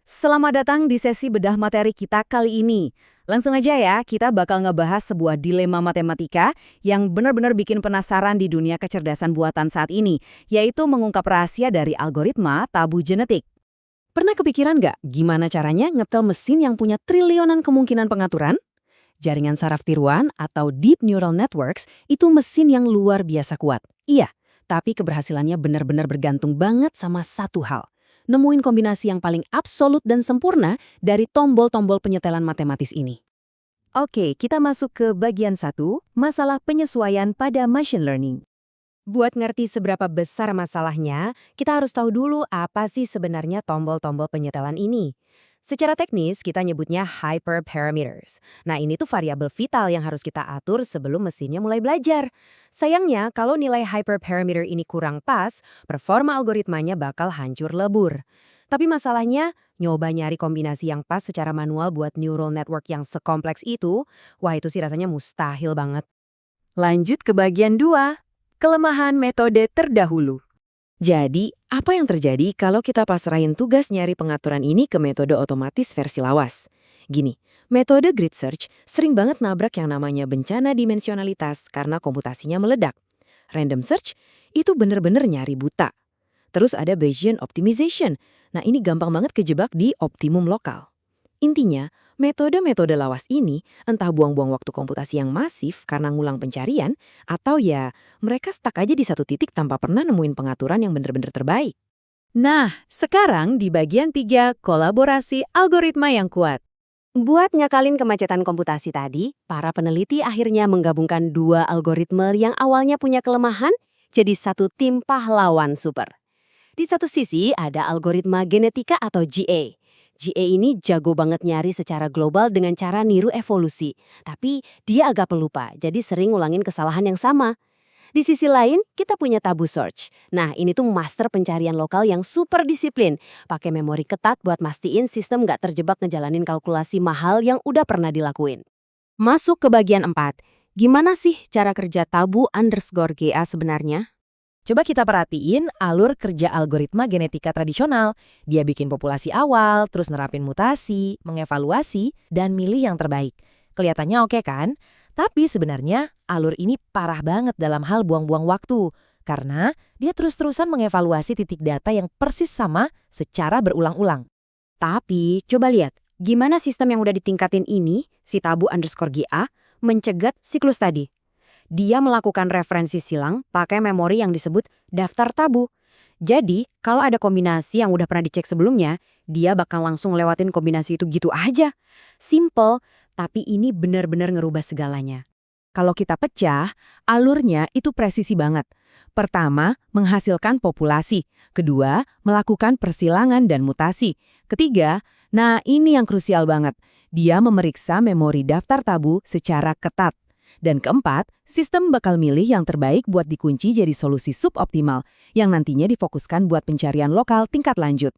Selamat datang di sesi bedah materi kita kali ini. Langsung aja ya, kita bakal ngebahas sebuah dilema matematika yang benar-benar bikin penasaran di dunia kecerdasan buatan saat ini, yaitu mengungkap rahasia dari algoritma tabu genetik. Pernah kepikiran nggak gimana caranya ngetel mesin yang punya triliunan kemungkinan pengaturan? Jaringan saraf tiruan atau deep neural networks itu mesin yang luar biasa kuat. Iya, tapi keberhasilannya benar-benar bergantung banget sama satu hal. Nemuin kombinasi yang paling absolut dan sempurna dari tombol-tombol penyetelan matematis ini. Oke, kita masuk ke bagian 1, masalah penyesuaian pada machine learning. Buat ngerti seberapa besar masalahnya, kita harus tahu dulu apa sih sebenarnya tombol-tombol penyetelan ini. Secara teknis, kita nyebutnya hyperparameters. Nah, ini tuh variabel vital yang harus kita atur sebelum mesinnya mulai belajar. Sayangnya, kalau nilai hyperparameter ini kurang pas, performa algoritmanya bakal hancur lebur. Tapi masalahnya, nyoba nyari kombinasi yang pas secara manual buat neural network yang sekompleks itu, wah itu sih rasanya mustahil banget. Lanjut ke bagian 2, kelemahan metode terdahulu. Jadi, apa yang terjadi kalau kita pasrahin tugas nyari pengaturan ini ke metode otomatis versi lawas? Gini, metode grid search sering banget nabrak yang namanya bencana dimensionalitas karena komputasinya meledak. Random search itu bener-bener nyari buta. Terus ada Bayesian optimization. Nah, ini gampang banget kejebak di optimum lokal. Intinya, metode-metode lawas ini entah buang-buang waktu komputasi yang masif karena ngulang pencarian, atau ya mereka stuck aja di satu titik tanpa pernah nemuin pengaturan yang bener-bener terbaik. Nah, sekarang di bagian 3, kolaborasi algoritma yang kuat. Buat ngakalin kemacetan komputasi tadi, para peneliti akhirnya menggabungkan dua algoritma yang awalnya punya kelemahan jadi satu tim pahlawan super. Di satu sisi ada algoritma genetika atau GA. GA ini jago banget nyari secara global dengan cara niru evolusi. Tapi dia agak pelupa, jadi sering ngulangin kesalahan yang sama. Di sisi lain, kita punya tabu search. Nah, ini tuh master pencarian lokal yang super disiplin. Pakai memori ketat buat mastiin sistem nggak terjebak ngejalanin kalkulasi mahal yang udah pernah dilakuin. Masuk ke bagian 4. Gimana sih cara kerja tabu_GA sebenarnya? Coba kita perhatiin alur kerja algoritma genetika tradisional. Dia bikin populasi awal, terus nerapin mutasi, mengevaluasi, dan milih yang terbaik. Kelihatannya oke kan? Tapi sebenarnya alur ini parah banget dalam hal buang-buang waktu. Karena dia terus-terusan mengevaluasi titik data yang persis sama secara berulang-ulang. Tapi coba lihat, gimana sistem yang udah ditingkatin ini, si tabu_GA, mencegat siklus tadi. Dia melakukan referensi silang pakai memori yang disebut daftar tabu. Jadi, kalau ada kombinasi yang udah pernah dicek sebelumnya, dia bakal langsung lewatin kombinasi itu gitu aja. Simple, tapi ini benar-benar ngerubah segalanya. Kalau kita pecah, alurnya itu presisi banget. Pertama, menghasilkan populasi. Kedua, melakukan persilangan dan mutasi. Ketiga, nah ini yang krusial banget. Dia memeriksa memori daftar tabu secara ketat. Dan keempat, sistem bakal milih yang terbaik buat dikunci jadi solusi suboptimal, yang nantinya difokuskan buat pencarian lokal tingkat lanjut.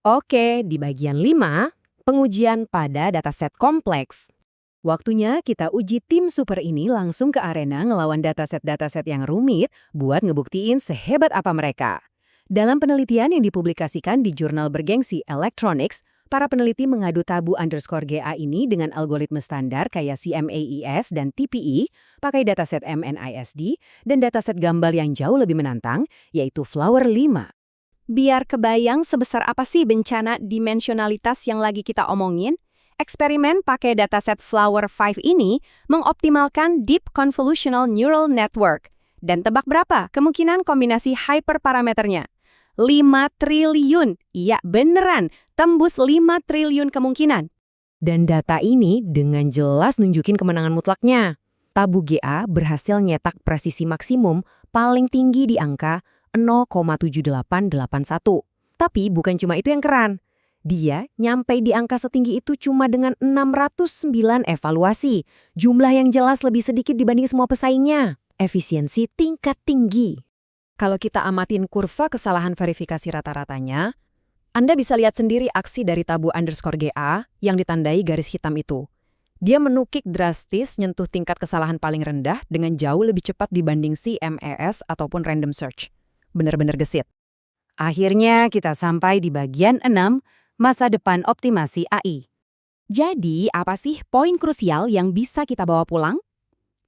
Oke, di bagian 5, pengujian pada dataset kompleks. Waktunya kita uji tim super ini langsung ke arena ngelawan dataset-dataset yang rumit buat ngebuktiin sehebat apa mereka. Dalam penelitian yang dipublikasikan di jurnal bergengsi Electronics, para peneliti mengadu tabu_GA ini dengan algoritma standar kayak CMAES dan TPE, pakai dataset MNISD, dan dataset gambar yang jauh lebih menantang, yaitu Flower 5. Biar kebayang sebesar apa sih bencana dimensionalitas yang lagi kita omongin, eksperimen pakai dataset Flower 5 ini mengoptimalkan Deep Convolutional Neural Network. Dan tebak berapa kemungkinan kombinasi hyperparameternya? 5 triliun. Iya, beneran. Tembus 5 triliun kemungkinan. Dan data ini dengan jelas nunjukin kemenangan mutlaknya. Tabu GA berhasil nyetak presisi maksimum paling tinggi di angka 0,7881. Tapi bukan cuma itu yang keren. Dia nyampe di angka setinggi itu cuma dengan 609 evaluasi. Jumlah yang jelas lebih sedikit dibanding semua pesaingnya. Efisiensi tingkat tinggi. Kalau kita amatin kurva kesalahan verifikasi rata-ratanya, Anda bisa lihat sendiri aksi dari tabu_GA yang ditandai garis hitam itu. Dia menukik drastis nyentuh tingkat kesalahan paling rendah dengan jauh lebih cepat dibanding CMAES ataupun random search. Bener-bener gesit. Akhirnya kita sampai di bagian 6, Masa depan optimasi AI. Jadi, apa sih poin krusial yang bisa kita bawa pulang?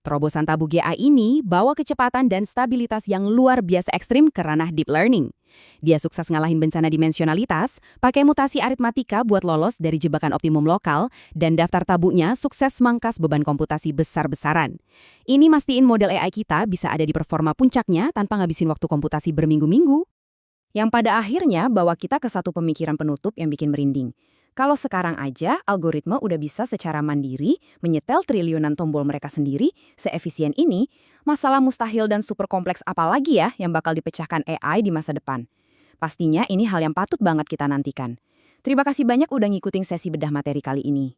Terobosan Tabu GA ini bawa kecepatan dan stabilitas yang luar biasa ekstrim ke ranah deep learning. Dia sukses ngalahin bencana dimensionalitas, pakai mutasi aritmatika buat lolos dari jebakan optimum lokal, dan daftar tabunya sukses mangkas beban komputasi besar-besaran. Ini mastiin model AI kita bisa ada di performa puncaknya tanpa ngabisin waktu komputasi berminggu-minggu. Yang pada akhirnya bawa kita ke satu pemikiran penutup yang bikin merinding. Kalau sekarang aja algoritma udah bisa secara mandiri menyetel triliunan tombol mereka sendiri, seefisien ini, masalah mustahil dan super kompleks apa lagi ya yang bakal dipecahkan AI di masa depan? Pastinya ini hal yang patut banget kita nantikan. Terima kasih banyak udah ngikutin sesi bedah materi kali ini.